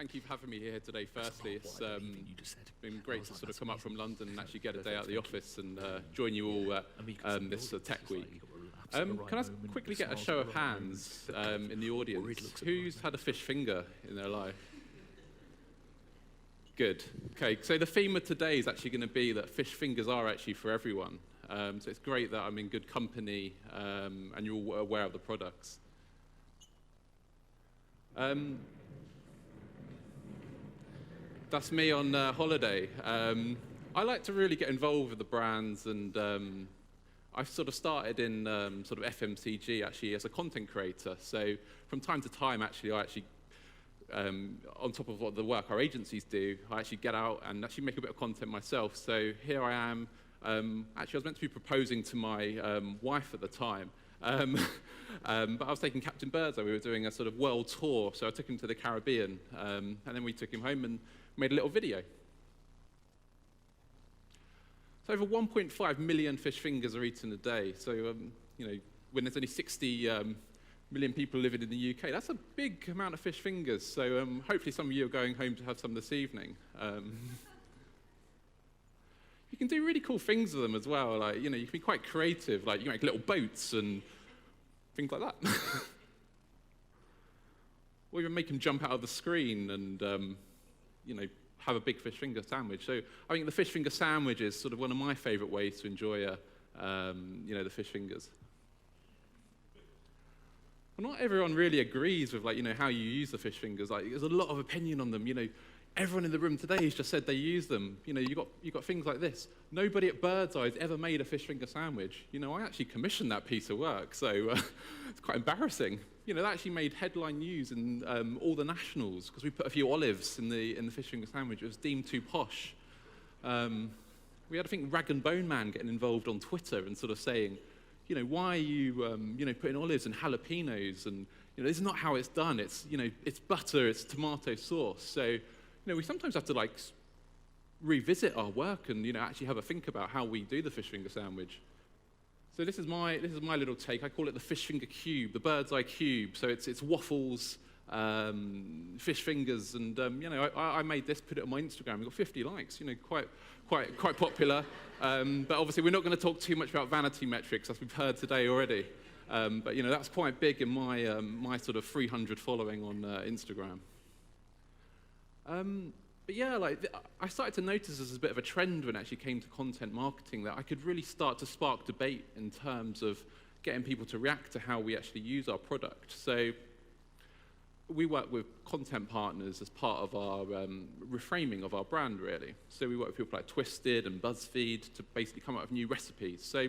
thank you for having me here today. Firstly, it's been great to sort of come up from London and actually get a day out of the office and join you all at this Tech Week. Can I quickly get a show of hands in the audience? Who's had a fish finger in their life? Good. Okay, so the theme of today is actually going to be that fish fingers are actually for everyone. So it's great that I'm in good company and you're all aware of the products. That's me on holiday. I like to really get involved with the brands, and I've sort of started in sort of FMCG actually as a content creator. So from time to time, actually, on top of what the work our agencies do, I actually get out and actually make a bit of content myself. So here I am. Actually, I was meant to be proposing to my wife at the time. But I was taking Captain Birdseye. We were doing a sort of world tour, so I took him to the Caribbean, and then we took him home and made a little video. So over 1.5 million fish fingers are eaten a day. So you know, when there's only 60 million people living in the UK, that's a big amount of fish fingers. So hopefully some of you are going home to have some this evening. You can do really cool things with them as well. Like, you know, you can be quite creative. Like, you can make little boats and things like that. Or even make them jump out of the screen and, you know, have a big fish finger sandwich. So I think the fish finger sandwich is sort of one of my favorite ways to enjoy, you know, the fish fingers. Well, not everyone really agrees with, like, you know, how you use the fish fingers. Like, there's a lot of opinion on them, you know. Everyone in the room today has just said they use them. You know, you got things like this. Nobody at Birdseye has ever made a fish finger sandwich. You know, I actually commissioned that piece of work, so it's quite embarrassing. You know, that actually made headline news in all the nationals because we put a few olives in the fish finger sandwich. It was deemed too posh. We had, I think, Rag and Bone Man getting involved on Twitter and sort of saying, you know, why are you, you know, putting olives and jalapenos? And, you know, this is not how it's done. It's, you know, it's butter, it's tomato sauce. So, you know, we sometimes have to, like, revisit our work and, you know, actually have a think about how we do the fish finger sandwich. So this is my little take. I call it the fish finger cube, the Birdseye cube. So it's waffles, fish fingers, and you know, I made this, put it on my Instagram. We got 50 likes. You know, quite popular. But obviously, we're not going to talk too much about vanity metrics, as we've heard today already. But you know, that's quite big in my my sort of 300 following on Instagram. But yeah, like, I started to notice as a bit of a trend when it actually came to content marketing that I could really start to spark debate in terms of getting people to react to how we actually use our product. So we work with content partners as part of our reframing of our brand, really. So we work with people like Twisted and BuzzFeed to basically come up with new recipes. So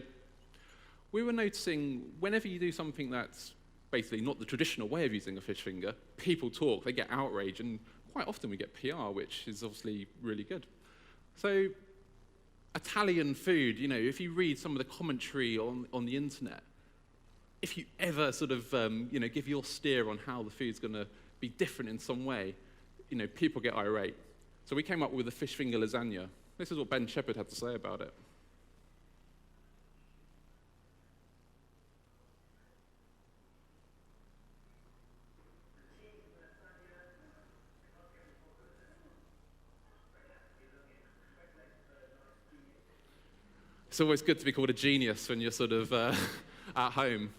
we were noticing whenever you do something that's basically not the traditional way of using a fish finger, people talk, they get outraged, and quite often we get PR, which is obviously really good. So Italian food, you know, if you read some of the commentary on the internet, if you ever sort of, you know, give your steer on how the food's going to be different in some way, you know, people get irate. So we came up with a fish finger lasagna. This is what Ben Shepherd had to say about it. It's always good to be called a genius when you're sort of at home.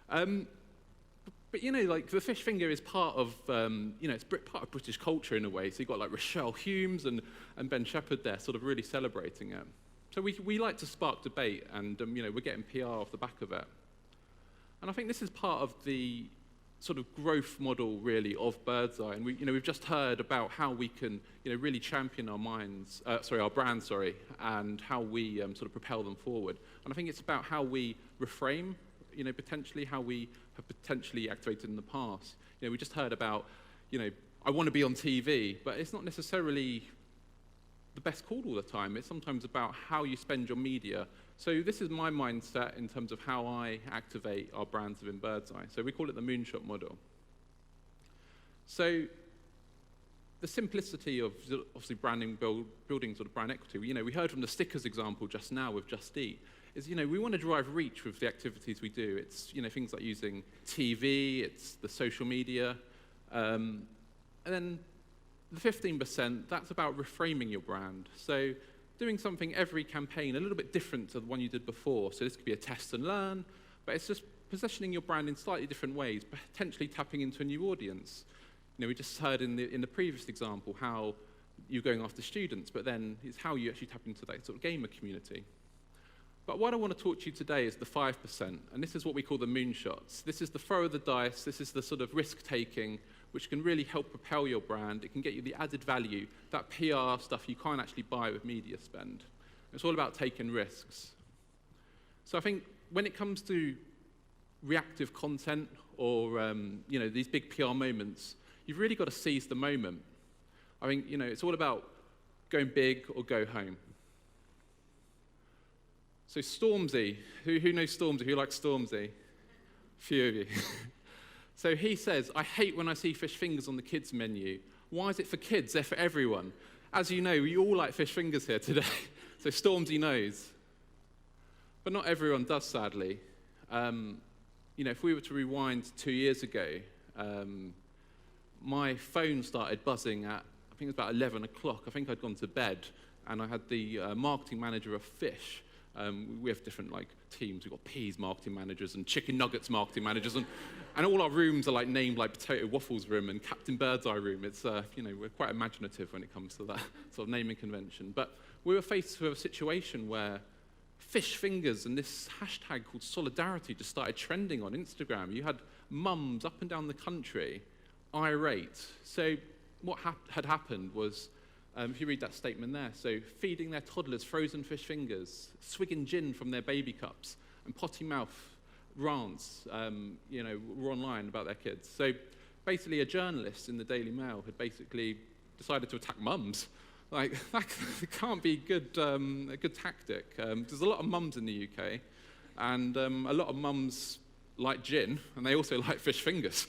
But you know, like, the fish finger is part of, you know, it's part of British culture in a way. So you've got like Rochelle Humes and Ben Shepherd there sort of really celebrating it. So we like to spark debate, and you know, we're getting PR off the back of it. And I think this is part of the sort of growth model, really, of Birdseye. And we've just heard about how we can, you know, really champion our brands, and how we sort of propel them forward. And I think it's about how we reframe, you know, potentially how we have potentially activated in the past. You know, we just heard about, you know, I want to be on TV, but it's not necessarily the best call all the time. It's sometimes about how you spend your media. So this is my mindset in terms of how I activate our brands within Birdseye. So we call it the moonshot model. So the simplicity of obviously branding, building sort of brand equity. You know, we heard from the stickers example just now with Just Eat. Is, you know, we want to drive reach with the activities we do. It's, you know, things like using TV, it's the social media, and then The 15%, that's about reframing your brand. So doing something every campaign a little bit different to the one you did before. So this could be a test and learn, but it's just positioning your brand in slightly different ways, potentially tapping into a new audience. We just heard in the previous example how you're going after students, but then it's how you actually tap into that sort of gamer community. But what I want to talk to you today is the 5%, and this is what we call the moonshots. This is the throw of the dice, this is the sort of risk-taking, which can really help propel your brand. It can get you the added value, that PR stuff you can't actually buy with media spend. It's all about taking risks. So I think when it comes to reactive content or these big PR moments, you've really got to seize the moment. I think it's all about going big or go home. So Stormzy, who knows Stormzy? Who likes Stormzy? A few of you. So he says, I hate when I see fish fingers on the kids menu. Why is it for kids? They're for everyone. As you know, you all like fish fingers here today. So Stormzy knows. But not everyone does, sadly. If we were to rewind 2 years ago, my phone started buzzing at, I think it was about 11 o'clock. I think I'd gone to bed, and I had the marketing manager of Fish. We have different teams. We've got peas marketing managers and chicken nuggets marketing managers, and all our rooms are named like Potato Waffles room and Captain Birdseye room. It's we're quite imaginative when it comes to that sort of naming convention. But we were faced with a situation where fish fingers and this hashtag called solidarity just started trending on Instagram. You had mums up and down the country irate. So what had happened was, if you read that statement there, so feeding their toddlers frozen fish fingers, swigging gin from their baby cups, and potty mouth rants, were online about their kids. So basically a journalist in the Daily Mail had basically decided to attack mums. That can't be a good tactic. There's a lot of mums in the UK, and a lot of mums like gin, and they also like fish fingers,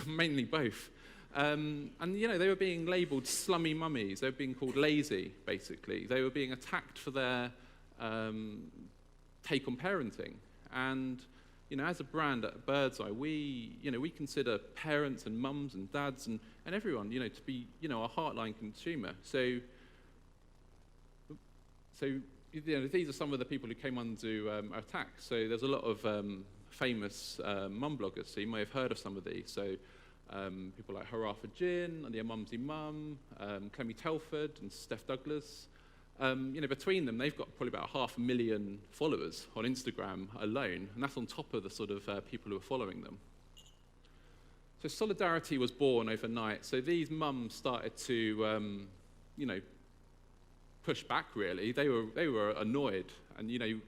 mainly both. They were being labelled slummy mummies. They were being called lazy, basically. They were being attacked for their take on parenting. And as a brand at Birdseye, we consider parents and mums and dads and everyone, to be our heartline consumer. So these are some of the people who came under attack. So there's a lot of famous mum bloggers. So you may have heard of some of these. So people like Hurrah for Gin, and the Mumsy Mum, Clemmy Telford and Steph Douglas. Between them, they've got probably about 500,000 followers on Instagram alone, and that's on top of the sort of people who are following them. So solidarity was born overnight. So these mums started to, push back. Really, they were annoyed, and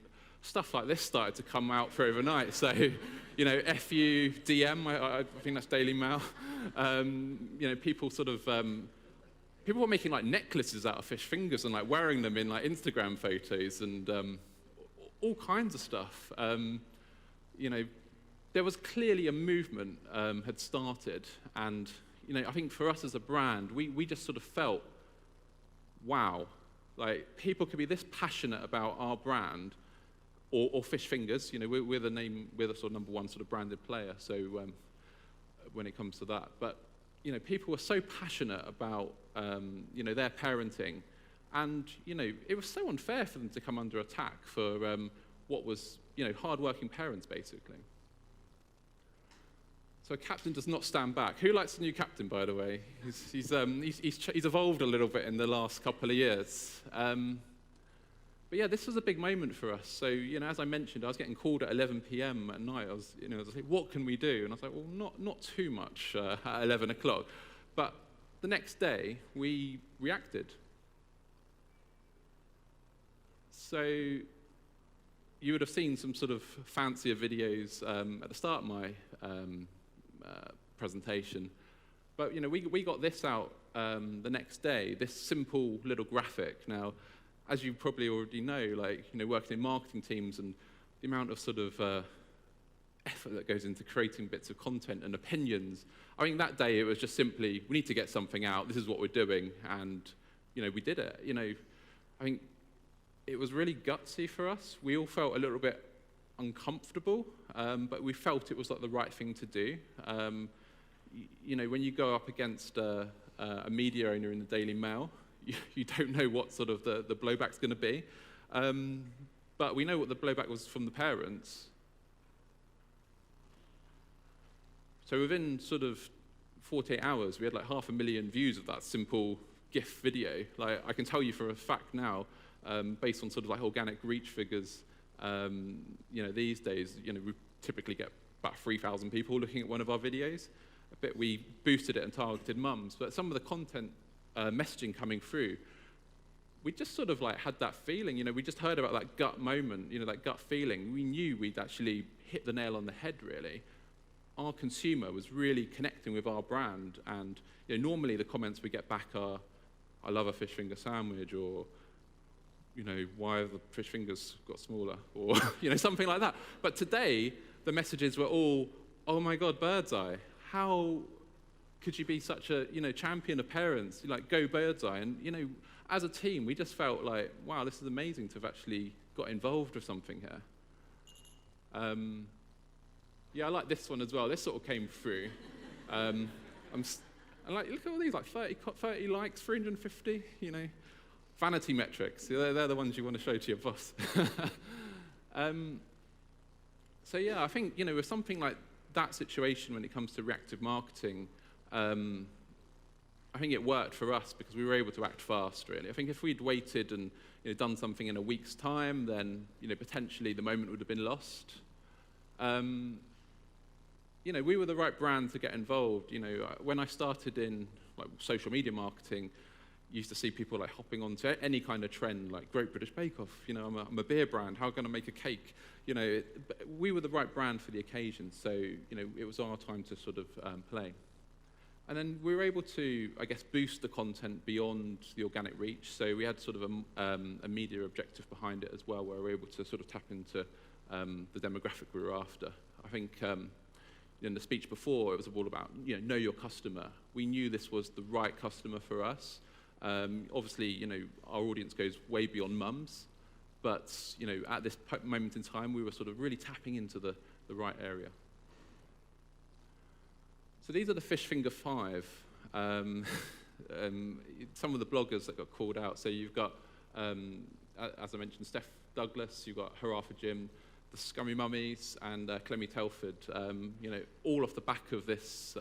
stuff like this started to come out for overnight. So, F you, DM, I think that's Daily Mail. People sort of, people were making necklaces out of fish fingers and wearing them in Instagram photos and all kinds of stuff. There was clearly a movement had started, and I think for us as a brand, we just sort of felt, wow, people could be this passionate about our brand. Or fish fingers, we're the sort of number one sort of branded player. So when it comes to that, but people were so passionate about their parenting, and it was so unfair for them to come under attack for what was hard-working parents basically. So a captain does not stand back. Who likes the new captain, by the way? He's evolved a little bit in the last couple of years. But yeah, this was a big moment for us. So, as I mentioned, I was getting called at 11 p.m. at night. I was like, what can we do? And I was like, well, not too much at 11 o'clock. But the next day, we reacted. So you would have seen some sort of fancier videos at the start of my presentation. But, we got this out the next day, this simple little graphic. Now, as you probably already know, working in marketing teams and the amount of sort of effort that goes into creating bits of content and opinions, I think that day it was just simply, we need to get something out, this is what we're doing, and, we did it. I think it was really gutsy for us. We all felt a little bit uncomfortable, but we felt it was the right thing to do. when you go up against a media owner in the Daily Mail, you don't know what sort of the blowback's going to be. But we know what the blowback was from the parents. So within sort of 48 hours, we had like 500,000 views of that simple GIF video. Like, I can tell you for a fact now, based on sort of like organic reach figures, these days, we typically get about 3,000 people looking at one of our videos. We boosted it and targeted mums, but some of the content messaging coming through, we just sort of like had that feeling, we just heard about that gut moment, that gut feeling. We knew we'd actually hit the nail on the head, really. Our consumer was really connecting with our brand, and normally the comments we get back are, I love a fish finger sandwich, or why have the fish fingers got smaller, or something like that. But today, the messages were all, oh my God, Birdseye, how could you be such a champion of parents? Like, go Birdseye. And as a team, we just felt like, wow, this is amazing to have actually got involved with something here. Yeah, I like this one as well. This sort of came through. I'm like, look at all these, like 30 likes, 350, vanity metrics. They're the ones you want to show to your boss. So yeah, I think, with something like that situation when it comes to reactive marketing, I think it worked for us because we were able to act fast, really. I think if we'd waited and done something in a week's time, then potentially the moment would have been lost. We were the right brand to get involved. When I started in social media marketing, you used to see people like hopping onto any kind of trend, like Great British Bake Off. I'm a beer brand. How can I make a cake? We were the right brand for the occasion. So it was our time to sort of play. And then we were able to, I guess, boost the content beyond the organic reach. So we had sort of a media objective behind it as well, where we were able to sort of tap into the demographic we were after. I think in the speech before, it was all about know your customer. We knew this was the right customer for us. Obviously, our audience goes way beyond mums, but at this moment in time, we were sort of really tapping into the right area. So these are the Fish Finger 5. Some of the bloggers that got called out. So you've got, as I mentioned, Steph Douglas. You've got Hurrah for Jim, the Scummy Mummies, and Clemmy Telford. All off the back of this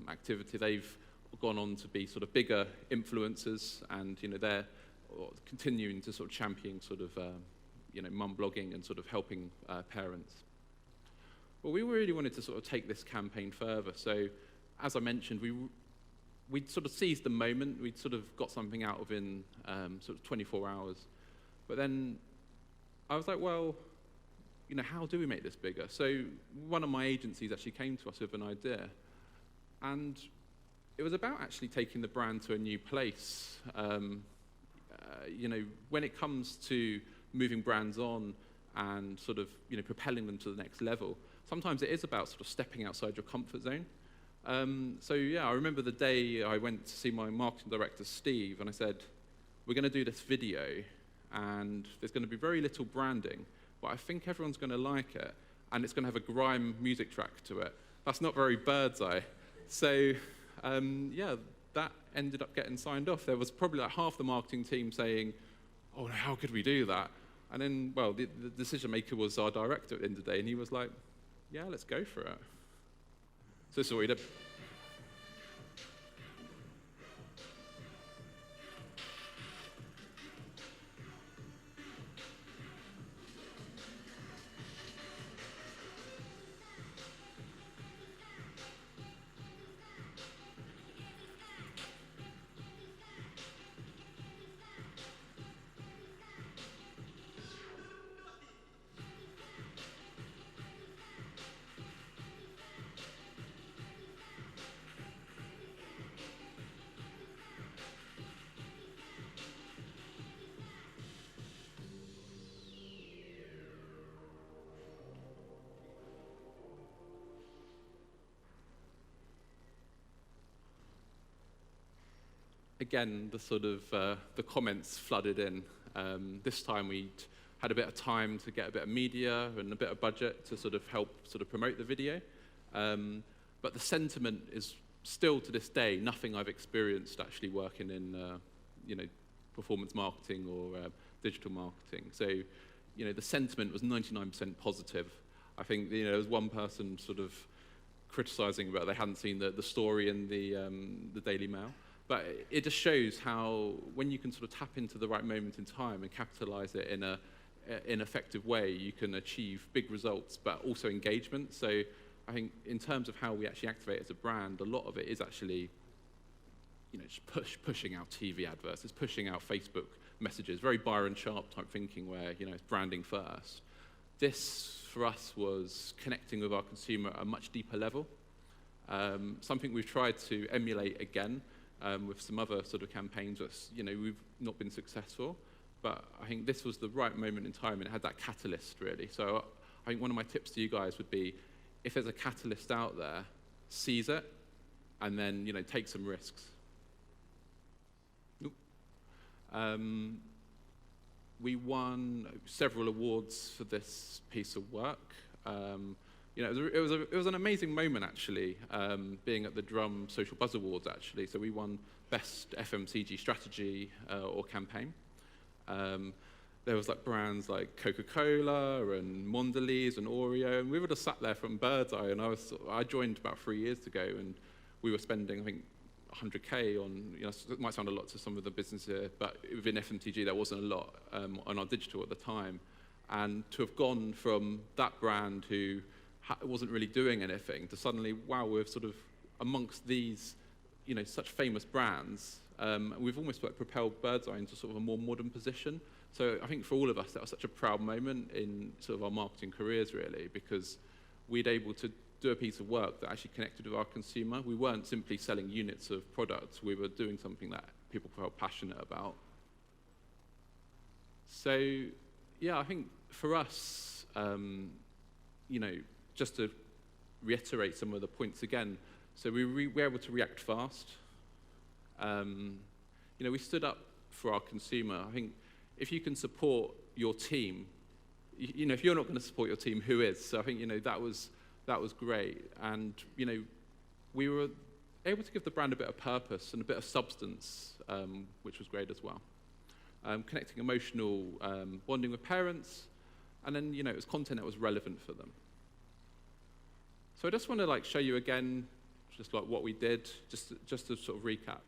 activity, they've gone on to be sort of bigger influencers, and they're continuing to sort of champion sort of mum blogging and sort of helping parents. Well, we really wanted to sort of take this campaign further. So, as I mentioned, we'd sort of seized the moment. We'd sort of got something out of in sort of 24 hours. But then I was like, well, how do we make this bigger? So one of my agencies actually came to us with an idea. And it was about actually taking the brand to a new place. When it comes to moving brands on and sort of, propelling them to the next level, sometimes it is about sort of stepping outside your comfort zone. So yeah, I remember the day I went to see my marketing director, Steve, and I said, we're going to do this video, and there's going to be very little branding, but I think everyone's going to like it, and it's going to have a grime music track to it. That's not very Birdseye. So yeah, that ended up getting signed off. There was probably like half the marketing team saying, oh, how could we do that? And then, well, the decision maker was our director at the end of the day, and he was like, yeah, let's go for it. So this is what we did. Again, the sort of the comments flooded in. This time we'd had a bit of time to get a bit of media and a bit of budget to sort of help sort of promote the video. But the sentiment is still to this day nothing I've experienced actually working in, performance marketing or digital marketing. So, the sentiment was 99% positive. I think, there was one person sort of criticizing about they hadn't seen the story in the Daily Mail. But it just shows how when you can sort of tap into the right moment in time and capitalize it in an effective way, you can achieve big results, but also engagement. So I think in terms of how we actually activate as a brand, a lot of it is actually, just pushing out TV adverts, it's pushing out Facebook messages, very Byron Sharp type thinking where, it's branding first. This, for us, was connecting with our consumer at a much deeper level. Something we've tried to emulate again with some other sort of campaigns that, we've not been successful. But I think this was the right moment in time, and it had that catalyst, really. So I think one of my tips to you guys would be, if there's a catalyst out there, seize it, and then, take some risks. We won several awards for this piece of work. It was an amazing moment, actually, being at the Drum Social Buzz Awards, actually. So we won Best FMCG Strategy or Campaign. There was brands like Coca-Cola and Mondelez and Oreo, and we would have sat there from Birdseye, and I joined about 3 years ago, and we were spending, I think, 100K on, it might sound a lot to some of the business here, but within FMCG there wasn't a lot on our digital at the time. And to have gone from that brand who wasn't really doing anything to suddenly, wow, we're sort of amongst these, such famous brands, we've almost propelled Birdseye into sort of a more modern position. So I think for all of us, that was such a proud moment in sort of our marketing careers, really, because we'd able to do a piece of work that actually connected with our consumer. We weren't simply selling units of products. We were doing something that people felt passionate about. So, yeah, I think for us, just to reiterate some of the points again, so we were able to react fast. We stood up for our consumer. I think if you can support your team, if you're not going to support your team, who is? So I think, that was great. And, we were able to give the brand a bit of purpose and a bit of substance, which was great as well. Connecting emotional bonding with parents, and then, it was content that was relevant for them. So I just want to show you again, just what we did, just to sort of recap.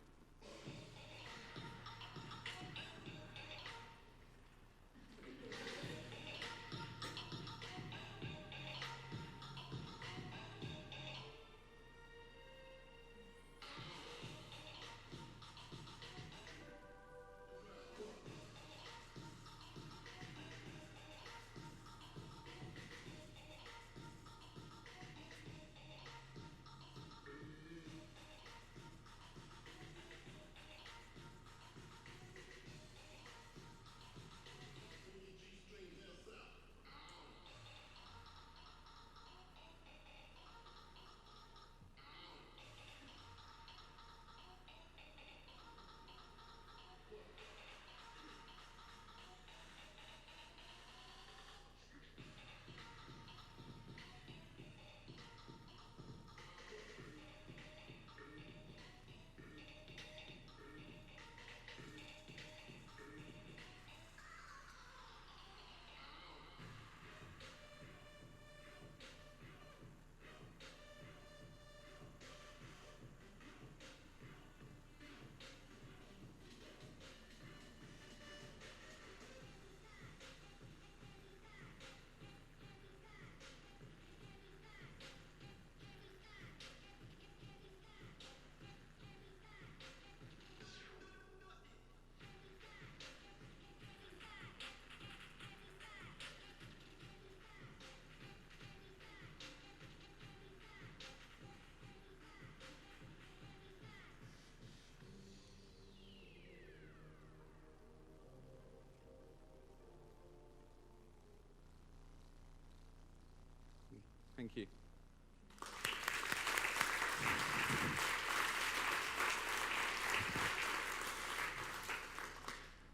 Thank you.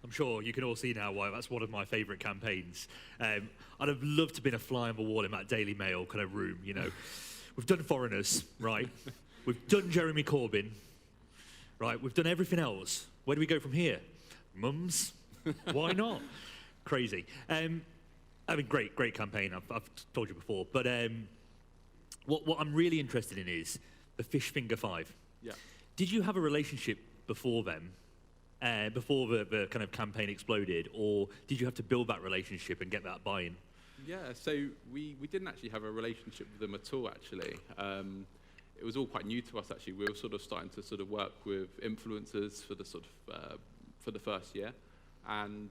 I'm sure you can all see now why that's one of my favourite campaigns. I'd have loved to have been a fly on the wall in that Daily Mail kind of room, we've done foreigners, right? We've done Jeremy Corbyn, right? We've done everything else. Where do we go from here? Mums? Why not? Crazy. I mean, great campaign. I've told you before. But what I'm really interested in is the Fish Finger 5. Yeah. Did you have a relationship before them, before the kind of campaign exploded, or did you have to build that relationship and get that buy-in? Yeah, so we didn't actually have a relationship with them at all, actually. It was all quite new to us, actually. We were sort of starting to sort of work with influencers for the sort of for the first year, and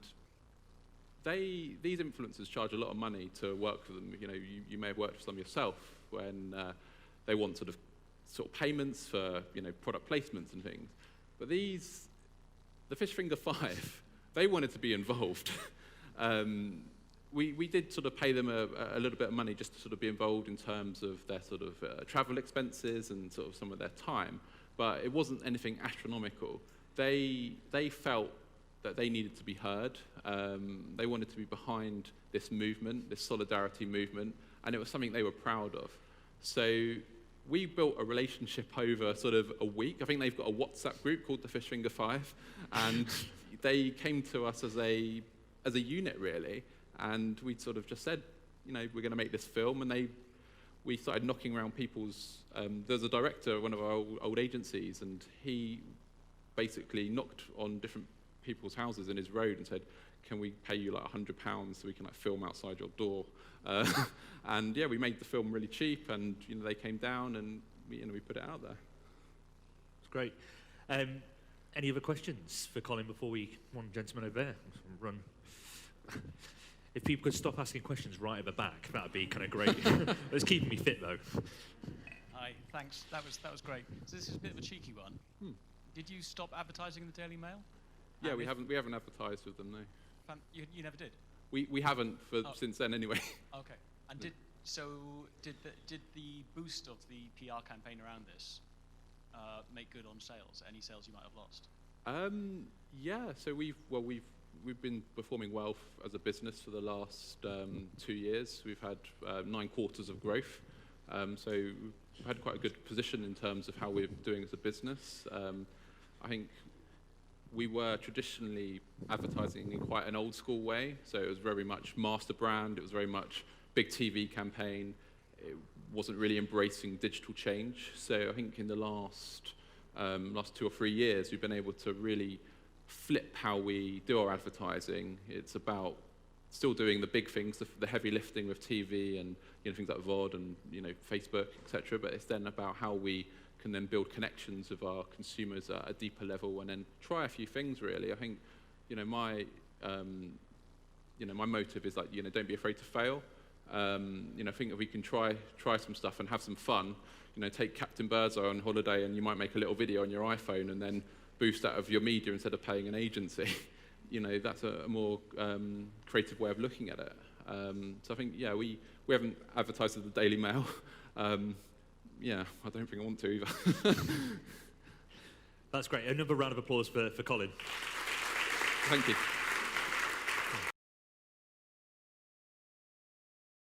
these influencers charge a lot of money to work for them. You know, you may have worked for some yourself when they want sort of payments for, you know, product placements and things. But the Fish Finger 5, they wanted to be involved. We did sort of pay them a little bit of money just to sort of be involved in terms of their sort of travel expenses and sort of some of their time, but it wasn't anything astronomical. They felt that they needed to be heard. They wanted to be behind this movement, this solidarity movement, and it was something they were proud of. So we built a relationship over sort of a week. I think they've got a WhatsApp group called the Fish Finger 5, and they came to us as a unit, really. And we sort of just said, you know, we're going to make this film, and we started knocking around people's. There's a director of one of our old agencies, and he basically knocked on different people's houses in his road and said, "Can we pay you like £100 so we can like film outside your door?" And yeah, we made the film really cheap, and you know, they came down, and we put it out there. It's great. Any other questions for Colin before one gentleman over there run? If people could stop asking questions right at the back, that would be kind of great. It's keeping me fit, though. Hi, thanks. That was great. So this is a bit of a cheeky one. Did you stop advertising in the Daily Mail? Yeah, we haven't advertised with them, no. You never did? We haven't since then, anyway. Okay. And did the boost of the PR campaign around this make good on sales? Any sales you might have lost? Yeah. So we've been performing well as a business for the last 2 years. We've had 9 quarters of growth. So we've had quite a good position in terms of how we're doing as a business. I think we were traditionally advertising in quite an old school way. So it was very much master brand. It was very much big TV campaign. It wasn't really embracing digital change. So I think in the last 2 or 3 years, we've been able to really flip how we do our advertising. It's about still doing the big things, the heavy lifting with TV and, you know, things like VOD and, you know, Facebook, etc. But it's then about how we can then build connections with our consumers at a deeper level and then try a few things, really. I think, you know, my motive is like, you know, don't be afraid to fail. You know, I think if we can try some stuff and have some fun, you know, take Captain Birdseye on holiday and you might make a little video on your iPhone and then boost out of your media instead of paying an agency. You know, that's a more creative way of looking at it. So I think, yeah, we haven't advertised at the Daily Mail. Yeah, I don't think I want to either. That's great. Another round of applause for Colin. Thank you.